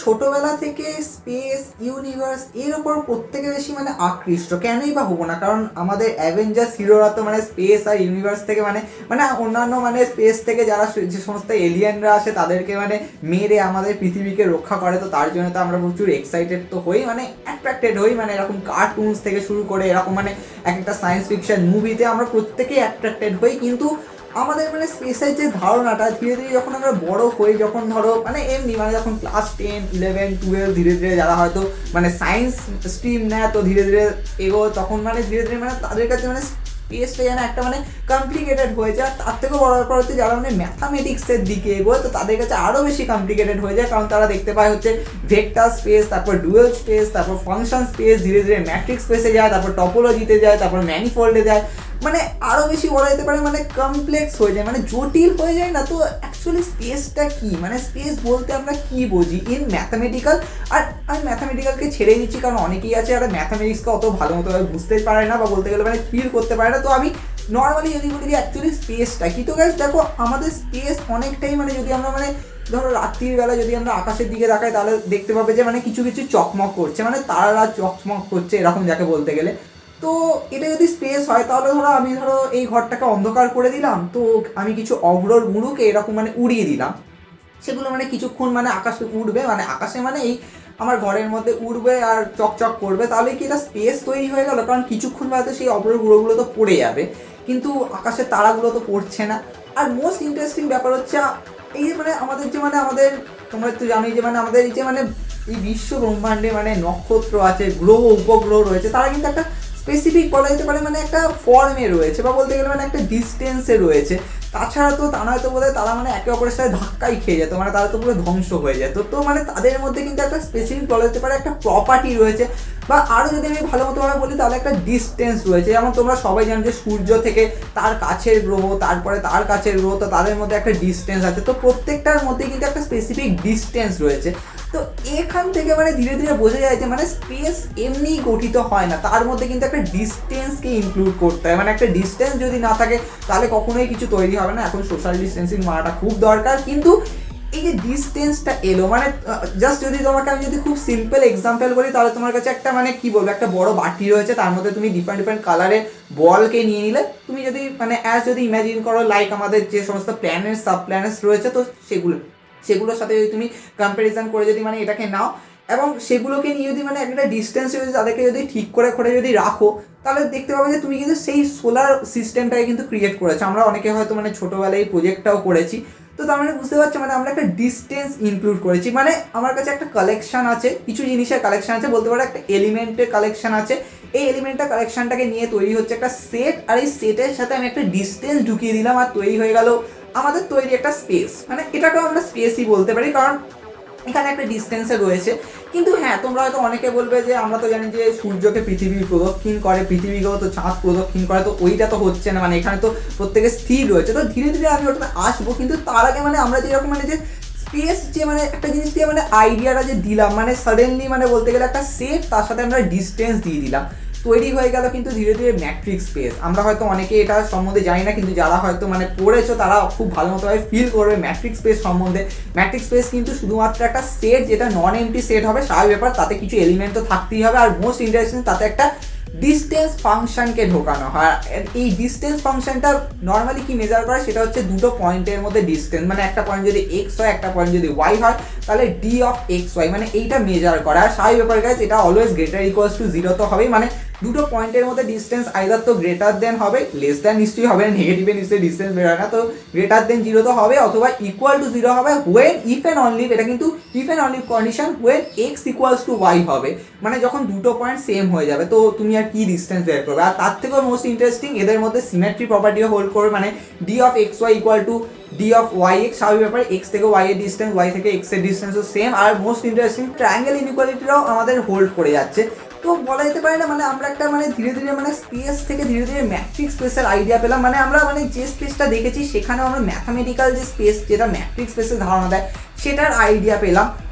ছোটোবেলা থেকে space universe এর ওপর প্রত্যেকে বেশি মানে আকৃষ্ট কেনই বা হবো না, কারণ আমাদের অ্যাভেঞ্জার্স হিরোরা তো মানে স্পেস আর ইউনিভার্স থেকে মানে মানে অন্যান্য মানে স্পেস থেকে যারা যে সমস্ত এলিয়েনরা আসে তাদেরকে মানে মেরে আমাদের পৃথিবীকে রক্ষা করে, তো তার জন্য তো আমরা প্রচুর এক্সাইটেড তো হই, মানে অ্যাট্রাক্টেড হই, মানে এরকম কার্টুনস থেকে শুরু করে এরকম মানে এক একটা সায়েন্স ফিকশন মুভিতে আমরা প্রত্যেকেই অ্যাট্রাক্টেড হই। কিন্তু আমাদের মানে স্পেসের যে ধারণাটা ধীরে ধীরে যখন আমরা বড় হই, যখন ধরো মানে এমনি মানে যখন ক্লাস 10, 11, 12 ধীরে ধীরে যারা হয়তো মানে সায়েন্স স্ট্রিম নেয় তো ধীরে ধীরে এগো, তখন মানে ধীরে ধীরে মানে তাদের কাছে মানে স্পেসটা যেন একটা মানে কমপ্লিকেটেড হয়ে যায়। তার থেকেও বড় ব্যাপার হচ্ছে যারা মানে ম্যাথামেটিক্সের দিকে এগোয় তো তাদের কাছে আরও বেশি কমপ্লিকেটেড হয়ে যায়, কারণ তারা দেখতে পায় হচ্ছে ভেক্টর স্পেস, তারপর ডুয়েল স্পেস, তারপর ফাংশন স্পেস, ধীরে ধীরে ম্যাট্রিক্স স্পেসে যায়, তারপর টপোলজিতে যায়, তারপর ম্যানিফোল্ডে যায়, মানে আরও বেশি বলা যেতে পারে মানে কমপ্লেক্স হয়ে যায়, মানে জটিল হয়ে যায় না। তো অ্যাকচুয়ালি স্পেসটা কি, মানে স্পেস বলতে আমরা কি বুঝি ইন ম্যাথামেটিক্যাল। আর আমি ম্যাথামেটিক্যালকে ছেড়ে দিচ্ছি কারণ অনেকেই আছে যারা ম্যাথামেটিক্সকে অত ভালো মতোভাবে বুঝতে পারে না বা বলতে গেলে মানে ফিল করতে পারে না। তো আমি নর্মালি যদি বলি যে অ্যাকচুয়ালি স্পেসটা কি, তো গাইস দেখো আমাদের স্পেস অনেকটাই মানে যদি আমরা মানে ধরো রাত্রির বেলা যদি আমরা আকাশের দিকে তাকাই তাহলে দেখতে পাবে যে মানে কিছু কিছু চকমক করছে, মানে তারারা চকমক করছে এরকম যাকে বলতে গেলে। তো এটা যদি স্পেস হয় তাহলে ধরো আমি ধরো এই ঘরটাকে অন্ধকার করে দিলাম, তো আমি কিছু অগ্রর মুড়ুকে এরকম মানে উড়িয়ে দিলাম, সেগুলো মানে কিছুক্ষণ মানে আকাশে উড়বে, মানে আকাশে মানে এই আমার ঘরের মধ্যে উড়বে আর চকচক করবে, তাহলে কি এটা স্পেস তৈরি হয়ে গেল? কারণ কিছুক্ষণ বাদে সেই অগ্রর গুঁড়োগুলো তো পড়ে যাবে, কিন্তু আকাশের তারাগুলো তো পড়ছে না। আর মোস্ট ইন্টারেস্টিং ব্যাপার হচ্ছে এই যে মানে আমাদের যে মানে আমাদের তোমরা একটু জানোই যে মানে আমাদের এই যে মানে এই বিশ্ব ব্রহ্মাণ্ডে মানে নক্ষত্র আছে, গ্রহ উপগ্রহ রয়েছে, তারা কিন্তু একটা স্পেসিফিক বলা যেতে পারে মানে একটা ফর্মে রয়েছে বা বলতে গেলে মানে একটা ডিস্টেন্সে রয়েছে। তাছাড়া তো তা নয়তো বোধ হয় তারা মানে একে অপরের সাথে ধাক্কাই খেয়ে যেত, মানে তারা তো পুরো ধ্বংস হয়ে যেত। তো মানে তাদের মধ্যে কিন্তু একটা স্পেসিফিক বলা যেতে পারে একটা প্রপার্টি রয়েছে, বা আরও যদি আমি ভালো মতোভাবে বলি তাহলে একটা ডিস্টেন্স রয়েছে। যেমন তোমরা সবাই জানো যে সূর্য থেকে তার কাছের গ্রহ, তারপরে তার কাছের গ্রহ, তো তাদের মধ্যে একটা ডিস্টেন্স আছে, তো প্রত্যেকটার মধ্যে কিন্তু একটা স্পেসিফিক ডিস্টেন্স রয়েছে। তো এখান থেকে মানে ধীরে ধীরে বোঝা যায় যে মানে স্পেস এমনি গঠিত হয় না, তার মধ্যে কিন্তু একটা ডিস্টেন্সকে ইনক্লুড করতে হয়, মানে একটা ডিস্টেন্স যদি না থাকে তাহলে কখনোই কিছু তৈরি হবে না। এখন সোশ্যাল ডিস্টেন্সিং মানাটা খুব দরকার, কিন্তু এই যে ডিস্টেন্সটা এলো মানে জাস্ট যদি তোমাকে আমি যদি খুব সিম্পল এক্সাম্পল বলি তাহলে তোমার কাছে একটা মানে কি বলবো একটা বড় বাটি রয়েছে, তার মধ্যে তুমি ডিফারেন্ট ডিফারেন্ট কালারের বলকে নিয়ে নিলে, তুমি যদি মানে যদি ইমাজিন করো লাইক আমাদের যে সমস্ত প্ল্যানেট সাব প্ল্যানেটস রয়েছে, তো সেগুলোর সাথে যদি তুমি কম্প্যারিজন করে যদি মানে এটাকে নাও এবং সেগুলোকে নিয়ে যদি মানে একটা ডিস্টেন্সে যদি তাদেরকে যদি ঠিক করে করে যদি রাখো, তাহলে দেখতে পাবে যে তুমি কিন্তু সেই সোলার সিস্টেমটাকে কিন্তু ক্রিয়েট করেছো। আমরা অনেকে হয়তো মানে ছোটোবেলায় এই প্রজেক্টটাও করেছি, তো তার মানে বুঝতে পারছো মানে আমরা একটা ডিস্টেন্স ইনক্লুড করেছি। মানে আমার কাছে একটা কালেকশন আছে, কিছু জিনিসের কালেকশন আছে, বলতে পারো একটা এলিমেন্টের কালেকশন আছে। এই এলিমেন্টের কালেকশনটাকে নিয়ে তৈরি হচ্ছে একটা সেট, আর এই সেটের সাথে আমি একটা ডিস্টেন্স ঢুকিয়ে দিলাম আর তৈরি হয়ে গেল আমাদের তৈরি একটা স্পেস। মানে এটাকেও আমরা স্পেসই বলতে পারি, কারণ এখানে একটা ডিস্টেন্সে রয়েছে। কিন্তু হ্যাঁ, তোমরা হয়তো অনেকে বলবে যে আমরা তো জানি যে সূর্যকে পৃথিবী প্রদক্ষিণ করে, পৃথিবীকেও তো চাঁদ প্রদক্ষিণ করে, তো ওইটা তো হচ্ছে না, মানে এখানে তো প্রত্যেকে স্থির রয়েছে। তো ধীরে ধীরে আমি ওটাতে আসবো, কিন্তু তার আগে মানে আমরা যেরকম মানে যে স্পেস যে মানে একটা জিনিস দিয়ে মানে আইডিয়াটা যে দিলাম, মানে সাডেনলি মানে বলতে গেলে একটা সেট, তার সাথে আমরা ডিস্টেন্স দিয়ে দিলাম, তৈরি হয়ে গেল কিন্তু ধীরে ধীরে ম্যাট্রিক্স স্পেস। আমরা হয়তো অনেকে এটা সম্বন্ধে জানি না, কিন্তু যারা হয়তো মানে পড়েছো তারা খুব ভালো মতোভাবে ফিল করবে ম্যাট্রিক্স স্পেস সম্বন্ধে। ম্যাট্রিক্স স্পেস কিন্তু শুধুমাত্র একটা সেট, যেটা নন এমটি সেট হবে, স্বাভাবিক ব্যাপার, তাতে কিছু এলিমেন্ট তো থাকতেই হবে, আর মোস্ট ইন্টারেস্টিং তাতে একটা ডিস্টেন্স ফাংশনকে ঢোকানো হয়। এই ডিস্টেন্স ফাংশনটা নর্মালি কি মেজার করে সেটা হচ্ছে দুটো পয়েন্টের মধ্যে ডিস্টেন্স, মানে একটা পয়েন্ট যদি এক্স হয় একটা পয়েন্ট যদি ওয়াই হয় তাহলে ডি অফ এক্স ওয়াই, মানে এইটা মেজার করে। আর স্বাভাবিক ব্যাপার গাইজ এটা always greater equals to zero তো হবেই, মানে দুটো পয়েন্টের মধ্যে ডিস্টেন্স আইদার তো গ্রেটার দেন হবে, লেস দেন নিশ্চয়ই হবে না, নেগেটিভে নিশ্চয়ই ডিস্টেন্স বেরোয় না, তো গ্রেটার দেন জিরো তো হবে, অথবা ইকুয়াল টু জিরো হবে হোয়েন ইফ অ্যান্ড অনলি, এটা কিন্তু if and only condition, when x equals to y হবে, মানে যখন দুটো পয়েন্ট সেম হয়ে যাবে, তো তুমি আর কি ডিস্টেন্স বের করবে। আর তার থেকেও মোস্ট ইন্টারেস্টিং এদের মধ্যে সিমেট্রি প্রপার্টিও হোল্ড করবে, মানে d of x y equal to d of y x, স্বাভাবিক ব্যাপারে এক্স থেকে ওয়াই এর ডিস্টেন্স, ওয়াই থেকে এক্স এর ডিস্টেন্সও সেম। আর মোস্ট ইন্টারেস্টিং ট্রায়াঙ্গেল ইনইকুয়ালিটিটাও আমাদের হোল্ড করে যাচ্ছে। তো বলা যেতে পারে না মানে আমরা একটা মানে ধীরে ধীরে মানে স্পেস থেকে ধীরে ধীরে ম্যাট্রিক্স স্পেসের আইডিয়া পেলাম, মানে আমরা মানে যে স্পেসটা দেখেছি সেখানেও আমরা ম্যাথামেটিক্যাল যে স্পেস যেটা ম্যাট্রিক্স স্পেসের ধারণা দেয় সেটার আইডিয়া পেলাম।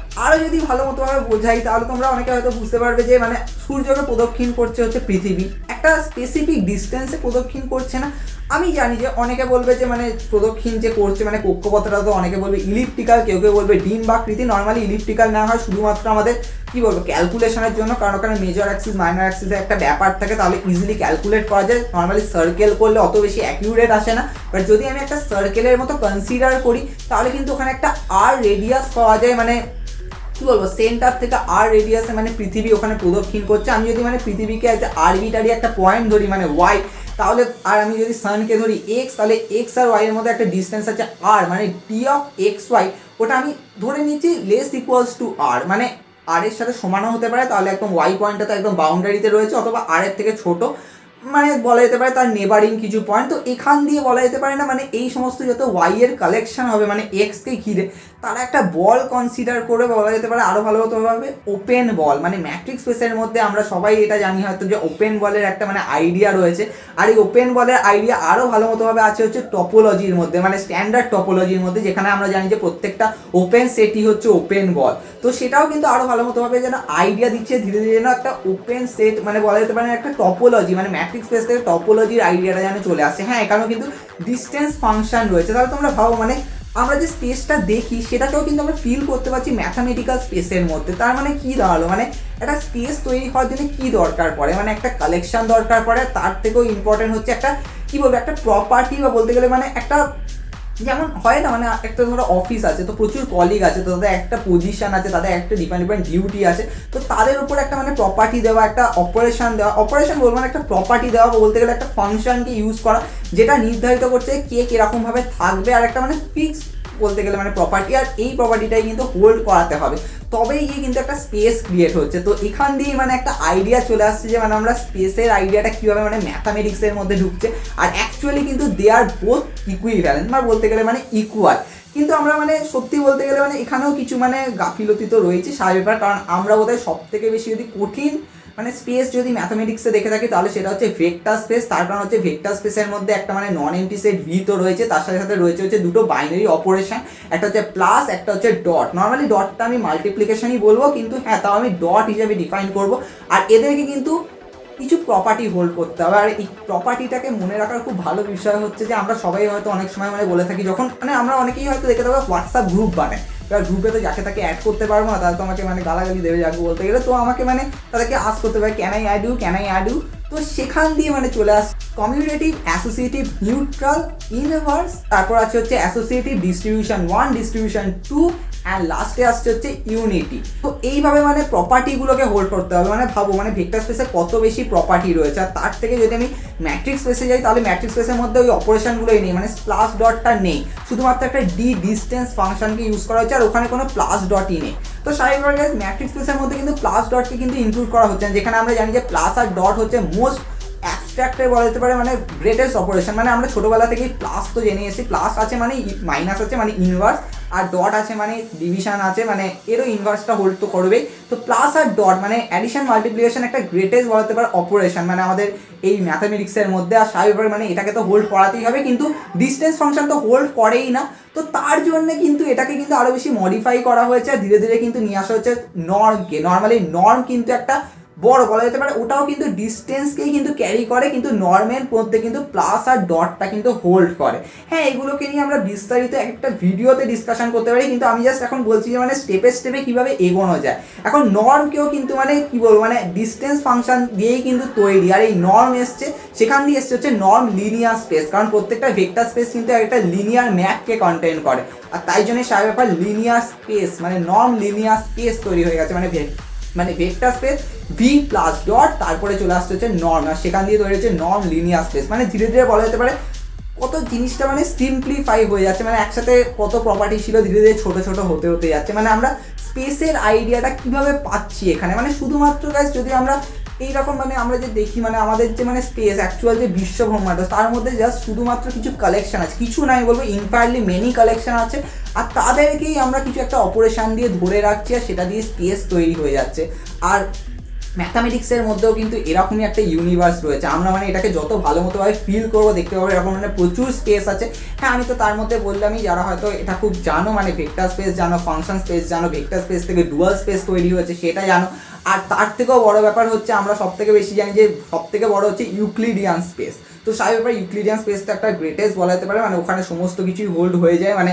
আরও যদি ভালো মতোভাবে বোঝাই তাহলে তোমরা অনেকে হয়তো বুঝতে পারবে যে মানে সূর্যকে প্রদক্ষিণ করছে হচ্ছে পৃথিবী, একটা স্পেসিফিক ডিস্টেন্সে প্রদক্ষিণ করছে না। আমি জানি যে অনেকে বলবে যে মানে প্রদক্ষিণ যে করছে মানে কক্ষপথটা তো অনেকে বলবে ইলিপ্টিক্যাল, কেউ কেউ বলবে ডিম্বাকৃতি। নর্মালি ইলিপ্টিক্যাল না হয় শুধুমাত্র আমাদের কি বলবো ক্যালকুলেশনের জন্য, কারণ ওখানে মেজর অ্যাক্সিস মাইনর অ্যাক্সিসের একটা ব্যাপার থাকে, তাহলে ইজিলি ক্যালকুলেট করা যায়। নর্মালি সার্কেল করলে অত বেশি অ্যাকিউরেট আসে না, বাট যদি আমি একটা সার্কেলের মতো কনসিডার করি তাহলে কিন্তু ওখানে একটা আর রেডিয়াস পাওয়া যায়, মানে কি বলবো সেন্টার থেকে আর রেডিয়াসে মানে পৃথিবী ওখানে প্রদক্ষিণ করছে। আমি যদি মানে পৃথিবীকে একটা আরবিটারি একটা পয়েন্ট ধরি মানে ওয়াই, তাহলে আর আমি যদি সানকে ধরি এক্স, তাহলে এক্স আর ওয়াই এর মধ্যে একটা ডিস্টেন্স আছে আর, মানে টি অফ এক্স ওয়াই ওটা আমি ধরে নিচ্ছি লেস ইকুয়ালস টু আর, মানে আর এর সাথে সমানও হতে পারে, তাহলে একদম ওয়াই পয়েন্টটা তো একদম বাউন্ডারিতে রয়েছে, অথবা আর এর থেকে ছোট, মানে বলা যেতে পারে তার নেবারিং কিছু পয়েন্ট। তো এখান দিয়ে বলা যেতে পারে না মানে এই সমস্ত যত ওয়াই এর কালেকশন হবে মানে এক্সকে ঘিরে, তারা একটা বল কনসিডার করে বলা যেতে পারে আরও ভালোভাবে ওপেন বল। মানে ম্যাট্রিক্স স্পেসের মধ্যে আমরা সবাই এটা জানি হয়তো যে ওপেন বলের একটা মানে আইডিয়া রয়েছে, আর এই ওপেন বলের আইডিয়া আরও ভালো মতোভাবে আছে হচ্ছে টপোলজির মধ্যে, মানে স্ট্যান্ডার্ড টপোলজির মধ্যে, যেখানে আমরা জানি যে প্রত্যেকটা ওপেন সেটই হচ্ছে ওপেন বল। তো সেটাও কিন্তু আরও ভালো মতোভাবে যেন আইডিয়া দিচ্ছে ধীরে ধীরে যেন একটা ওপেন সেট, মানে বলা যেতে পারে একটা টপোলজি, মানে ম্যাট্রিক্স স্পেস থেকে টপোলজির আইডিয়াটা যেন চলে আসে। হ্যাঁ, এখানেও কিন্তু ডিস্টেন্স ফাংশন রয়েছে। তাহলে তোমরা ভাবো মানে আমরা যে স্পেসটা দেখি সেটাকেও কিন্তু আমরা ফিল করতে পারছি ম্যাথামেটিক্যাল স্পেসের মধ্যে। তার মানে কি দাঁড়ালো, মানে একটা স্পেস তৈরি হওয়ার জন্য কি দরকার পড়ে, মানে একটা কালেকশন দরকার পড়ে, তার থেকেও ইম্পর্টেন্ট হচ্ছে একটা কি বলবো একটা প্রপার্টি, বা বলতে গেলে মানে একটা যেমন হয় না মানে একটা ধরো অফিস আছে, তো প্রচুর কলিগ আছে, তো তাদের একটা পজিশন আছে, তাদের একটা ডিফারেন্ট ডিউটি আছে, তো তাদের উপর একটা মানে প্রপার্টি দেওয়া, একটা অপারেশন দেওয়া, অপারেশন বলবো মানে একটা প্রপার্টি দেওয়া, বলতে গেলে একটা ফাংশনকে ইউজ করা যেটা নির্ধারিত করছে কে কীরকমভাবে থাকবে, আর একটা মানে ফিক্সড বলতে গেলে মানে প্রপার্টি, আর এই প্রপার্টিটাই কিন্তু হোল্ড করাতে হবে, তবেই গিয়ে কিন্তু একটা স্পেস ক্রিয়েট হচ্ছে। তো এখান দিয়েই মানে একটা আইডিয়া চলে আসছে যে মানে আমরা স্পেসের আইডিয়াটা কীভাবে মানে ম্যাথামেটিক্সের মধ্যে ঢুকছে, আর অ্যাকচুয়ালি কিন্তু দে আর বোথ ইকুইভ্যালেন্ট, মানে বলতে গেলে মানে ইকুয়াল। কিন্তু আমরা মানে সত্যি বলতে গেলে মানে এখানেও কিছু মানে গাফিলতি তো রয়েছে স্বাভাবিক, কারণ আমরা বোধহয় সব থেকে বেশি যদি কঠিন মানে স্পেস যদি ম্যাথামেটিক্সে দেখে থাকি তাহলে সেটা হচ্ছে ভেক্টর স্পেস। তার কারণ হচ্ছে ভেক্টর স্পেসের মধ্যে একটা মানে নন এমটি সেট ভি তো রয়েছে, তার সাথে সাথে রয়েছে হচ্ছে দুটো বাইনারি অপারেশন, একটা হচ্ছে প্লাস, একটা হচ্ছে ডট। নর্মালি ডটটা আমি মাল্টিপ্লিকেশনই বলবো, কিন্তু হ্যাঁ তাও আমি ডট হিসেবে ডিফাইন করব। আর এদেরকে কিন্তু কিছু প্রপার্টি হোল্ড করতে হবে, আর এই প্রপার্টিটাকে মনে রাখার খুব ভালো বিষয় হচ্ছে যে আমরা সবাই হয়তো অনেক সময় মানে বলে থাকি, যখন মানে আমরা অনেকেই হয়তো দেখে দেবো হোয়াটসঅ্যাপ গ্রুপ বানায়, এবার গ্রুপে তো যাকে তাকে অ্যাড করতে পারবো না, তাহলে তো আমাকে মানে গালাগালি দেবে যাকে বলতে গেলে, তো আমাকে মানে তাদেরকে আস্ক করতে পারে ক্যান আই অ্যাড ইউ, তো সেখান দিয়ে মানে চলে আসে কমিউটেটিভ, অ্যাসোসিয়েটিভ, নিউট্রাল, ইনভার্স, তারপর আছে হচ্ছে অ্যাসোসিয়েটিভ, ডিস্ট্রিবিউশন 1, ডিস্ট্রিবিউশন 2, অ্যান্ড লাস্টে আসছে হচ্ছে ইউনিটি। তো এইভাবে মানে প্রপার্টিগুলোকে হোল্ড করতে হবে। মানে ভাবো মানে ভেক্টর স্পেসে কত বেশি প্রপার্টি রয়েছে, আর তার থেকে যদি আমি ম্যাট্রিক্স স্পেসে যাই তাহলে ম্যাট্রিক্স স্পেসের মধ্যে ওই অপারেশনগুলোই নেই, মানে প্লাস ডটটা নেই, শুধুমাত্র একটা ডিস্টেন্স ফাংশনকে ইউজ করা হচ্ছে, আর ওখানে কোনো প্লাস ডটই নেই। তো স্বাভাবিকভাবে ম্যাট্রিক্স স্পেসের মধ্যে কিন্তু প্লাস ডটকে কিন্তু ইনক্লুড করা হচ্ছে না, যেখানে আমরা জানি যে প্লাস আর ডট হচ্ছে মোস্ট অ্যাবস্ট্রাক্টে বলা যেতে পারে মানে গ্রেটেস্ট অপারেশন। মানে আমরা ছোটোবেলা থেকেই প্লাস তো জেনে এসেছি, প্লাস আছে মানে মাইনাস আছে মানে ইনভার্স, আর ডট আছে মানে ডিভিশন আছে, মানে এরও ইনভার্সটা হোল্ড তো করবেই। তো প্লাস আর ডট মানে অ্যাডিশন মাল্টিপ্লিকেশন একটা গ্রেটেস্ট বলা যেতে পারে অপারেশন মানে আমাদের এই ম্যাথামেটিক্সের মধ্যে, আর স্বাভাবিকভাবে মানে এটাকে তো হোল্ড করাতেই হবে, কিন্তু ডিস্টেন্স ফাংশন তো হোল্ড করেই না। তো তার জন্য কিন্তু এটাকে কিন্তু আরও বেশি মডিফাই করা হয়েছে, আর ধীরে ধীরে কিন্তু নিয়ে আসা হচ্ছে নর্মকে। নর্মালি নর্ম কিন্তু একটা বড় বলা যেতে পারে, ওটাও কিন্তু ডিস্টেন্সকেই কিন্তু ক্যারি করে, কিন্তু নর্মের মধ্যে কিন্তু প্লাস আর ডটটা কিন্তু হোল্ড করে। হ্যাঁ, এগুলোকে নিয়ে আমরা বিস্তারিত একটা ভিডিওতে ডিসকাশন করতে পারি, কিন্তু আমি জাস্ট এখন বলছি যে মানে স্টেপে স্টেপে কীভাবে এগোনো যায়। এখন নর্মকেও কিন্তু মানে কী বলবো মানে ডিস্টেন্স ফাংশন দিয়েই কিন্তু তৈরি, আর এই নর্ম এসছে সেখান দিয়ে এসছে হচ্ছে নর্ম লিনিয়ার স্পেস, কারণ প্রত্যেকটা ভেক্টর স্পেস কিন্তু একটা লিনিয়ার ম্যাপকে কন্টেন করে, আর তাই জন্য স্বাভাবিক লিনিয়ার স্পেস মানে নর্ম লিনিয়ার স্পেস তৈরি হয়ে গেছে, মানে vector space V plus dot, তারপরে চলে আসতে হচ্ছে নর্ম, আর সেখান দিয়ে তৈরি হচ্ছে নর্ম লিনিয়ার স্পেস। মানে ধীরে ধীরে বলা যেতে পারে কত জিনিসটা মানে সিম্পলিফাই হয়ে যাচ্ছে, মানে একসাথে কত প্রপার্টি ছিল ধীরে ধীরে ছোটো ছোটো হতে হতে যাচ্ছে। মানে আমরা স্পেসের আইডিয়াটা কীভাবে পাচ্ছি এখানে, মানে শুধুমাত্র গাইস যদি আমরা এইরকম মানে আমরা যে দেখি মানে আমাদের যে মানে স্পেস অ্যাকচুয়াল যে বিশ্বব্রহ্মাণ্ড তার মধ্যে জাস্ট শুধুমাত্র কিছু কালেকশন আছে, কিছু নাই বলবো ইনফায়ারলি মেনি কালেকশন আছে, আর তাদেরকেই আমরা কিছু একটা অপারেশন দিয়ে ধরে রাখছি, আর সেটা দিয়ে স্পেস তৈরি হয়ে যাচ্ছে। আর ম্যাথামেটিক্সের মধ্যেও কিন্তু এরকমই একটা ইউনিভার্স রয়েছে, আমরা মানে এটাকে যত ভালো মতোভাবে ফিল করবো দেখতে পাবো এরকম মানে প্রচুর স্পেস আছে। হ্যাঁ, আমি তো তার মধ্যে বললামই যারা হয়তো এটা খুব জানো মানে ভেক্টর স্পেস জানো, ফাংশন স্পেস জানো, ভেক্টর স্পেস থেকে ডুয়াল স্পেস তৈরি হয়েছে সেটা জানো, আর তার থেকেও বড় ব্যাপার হচ্ছে আমরা সব থেকে বেশি জানি যে সব থেকে বড় হচ্ছে ইউক্লিডিয়ান স্পেস। তো সেই ব্যাপারে ইউক্লিডিয়ান স্পেসটা একটা গ্রেটেস্ট বলা যেতে পারে, মানে ওখানে সমস্ত কিছুই হোল্ড হয়ে যায়, মানে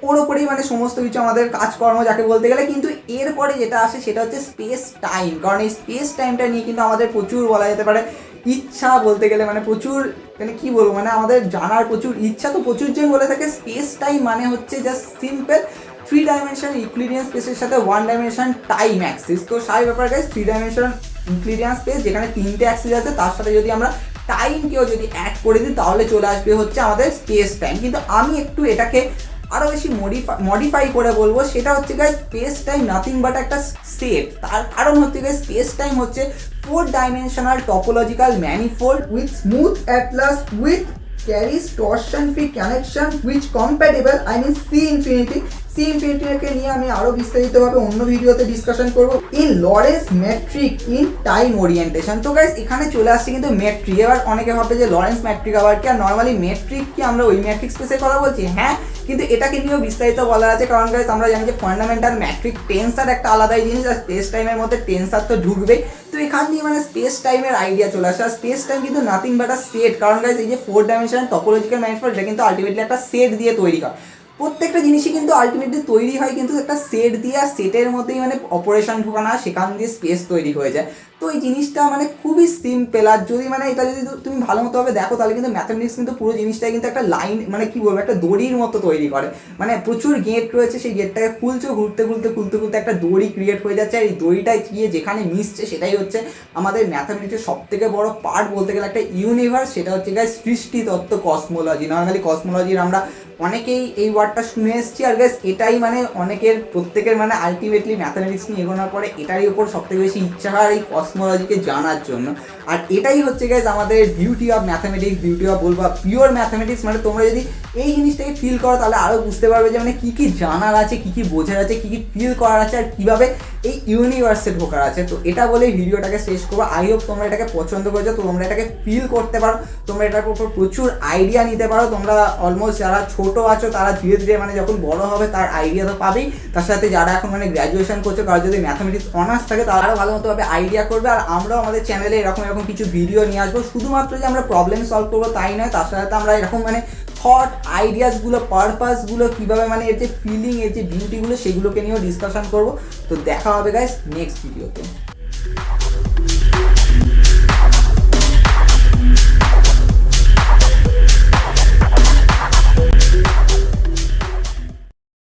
ওর ওপরেই মানে সমস্ত কিছু আমাদের কাজকর্ম যাকে বলতে গেলে। কিন্তু এরপরে যেটা আসে সেটা হচ্ছে স্পেস টাইম, কারণ এই স্পেস টাইমটা নিয়ে কিন্তু আমাদের প্রচুর বলা যেতে পারে ইচ্ছা বলতে গেলে, মানে প্রচুর মানে কী বলবো, মানে আমাদের জানার প্রচুর ইচ্ছা। তো প্রচুর জন বলে থাকে স্পেস টাইম মানে হচ্ছে জাস্ট সিম্পল 3 ডাইমেনশন ইউক্লিডিয়ান স্পেসের সাথে 1 ডাইমেনশন টাইম অ্যাক্সিস। তো সেই ব্যাপার গাইস 3 ডাইমেনশন ইউক্লিডিয়ান স্পেস যেখানে 3টে অ্যাক্সিস আছে, তার সাথে যদি আমরা টাইমকেও যদি অ্যাড করে দিই তাহলে চলে আসবে হচ্ছে আমাদের স্পেস টাইম। কিন্তু আমি একটু এটাকে আরও বেশি মডিফাই করে বলবো, সেটা হচ্ছে guys space time nothing but একটা সেট। তার কারণ হচ্ছে গাইস স্পেস টাইম হচ্ছে 4 dimensional topological manifold with smooth Atlas with carries torsion free connection which compatible I mean C ইনফিনিটিকে নিয়ে আমি আরও বিস্তারিতভাবে অন্য ভিডিওতে ডিসকাশন করব in Lawrence matric in time orientation. তো গাইস এখানে চলে আসছে কিন্তু মেট্রিক। এবার অনেকে ভাবে যে লরেন্স ম্যাট্রিক আবার কি, আর নর্মালি মেট্রিক কি আমরা ওই ম্যাট্রিক স্পেসের কথা বলছি? হ্যাঁ, কিন্তু এটাকে নিয়েও বিস্তারিত বলার আছে, কারণ গাইস আমরা জানি যে ফান্ডামেন্টাল ম্যাট্রিক টেন্সার একটা আলাদাই জিনিস, আর স্পেস টাইমের মধ্যে টেন্সার তো ঢুকবেই। তো এখান দিয়ে মানে স্পেস টাইমের আইডিয়া চলে আসে। আর স্পেস টাইম কিন্তু নাথিং বাট আ সেট, কারণ গাইস এই যে 4 ডাইমেনশনাল টপোলজিক্যাল ম্যানিফোল্ড এটা কিন্তু আলটিমেটলি একটা সেট দিয়ে তৈরি হয়। প্রত্যেকটা জিনিসই কিন্তু আলটিমেটলি তৈরি হয় কিন্তু একটা সেট দিয়ে, আর সেটের মধ্যেই মানে অপারেশন ঢোকানো হয়, সেখান দিয়ে স্পেস তৈরি হয়ে যায়। তো এই জিনিসটা মানে খুবই সিম্পল। আর যদি মানে এটা যদি তুমি ভালো মতোভাবে দেখো তাহলে কিন্তু ম্যাথামেটিক্স কিন্তু পুরো জিনিসটাই কিন্তু একটা লাইন মানে কী বলবো একটা দড়ির মতো তৈরি করে। মানে প্রচুর গেট রয়েছে, সেই গেটটাকে খুলতে খুলতে একটা দড়ি ক্রিয়েট হয়ে যাচ্ছে, আর এই দড়িটা গিয়ে যেখানে মিশছে সেটাই হচ্ছে আমাদের ম্যাথামেটিক্সের সব থেকে বড় পার্ট বলতে গেলে একটা ইউনিভার্স, সেটা হচ্ছে গাইস সৃষ্টি তত্ত্ব, কসমোলজি। নর্মালি কসমোলজির আমরা অনেকেই এই ওয়ার্ডটা শুনে এসেছি, আর গাইস এটাই মানে অনেকের প্রত্যেকের মানে আলটিমেটলি ম্যাথামেটিক্স নিয়ে এগোনোর পরে এটারই উপর সবথেকে বেশি ইচ্ছা হয় এই কসমোলজিকে জানার জন্য। আর এটাই হচ্ছে গাইস আমাদের beauty of mathematics, beauty of বলবো পিওর ম্যাথামেটিক্স। মানে তোমরা যদি এই জিনিসটাকে ফিল করো তাহলে আরও বুঝতে পারবে যে মানে কী কী জানার আছে, কী কী বোঝার আছে, কী কী ফিল করার আছে, আর কীভাবে এই ইউনিভার্সে ঢোকার আছে। তো এটা বলেই ভিডিওটাকে শেষ করবো। আই হোপ তোমরা এটাকে পছন্দ করেছো, তোমরা এটাকে ফিল করতে পারো, তোমরা এটার উপর প্রচুর আইডিয়া নিতে পারো। তোমরা অলমোস্ট যারা ছোট আছো তারা ধীরে ধীরে মানে যখন বড় হবে তার আইডিয়া তো পাবেই, তার সাথে যারা এখন মানে গ্র্যাজুয়েশন করছে কারো যদি ম্যাথামেটিক্স অনার্স থাকে তারা আরও ভালো মতোভাবে আইডিয়া করবে। আর আমরাও আমাদের চ্যানেলে এরকম কিছু ভিডিও নিয়ে আসবো, শুধুমাত্র যে আমরা প্রবলেম সলভ করবো তাই নয়, তার সাথে আমরা এরকম মানে থট আইডিয়াসগুলো পারপাসগুলো কীভাবে মানে এর যে ফিলিং এর যে বিউটিগুলো সেগুলোকে নিয়েও ডিসকাশন করবো। তো দেখা হবে গাইস নেক্সট ভিডিওতে।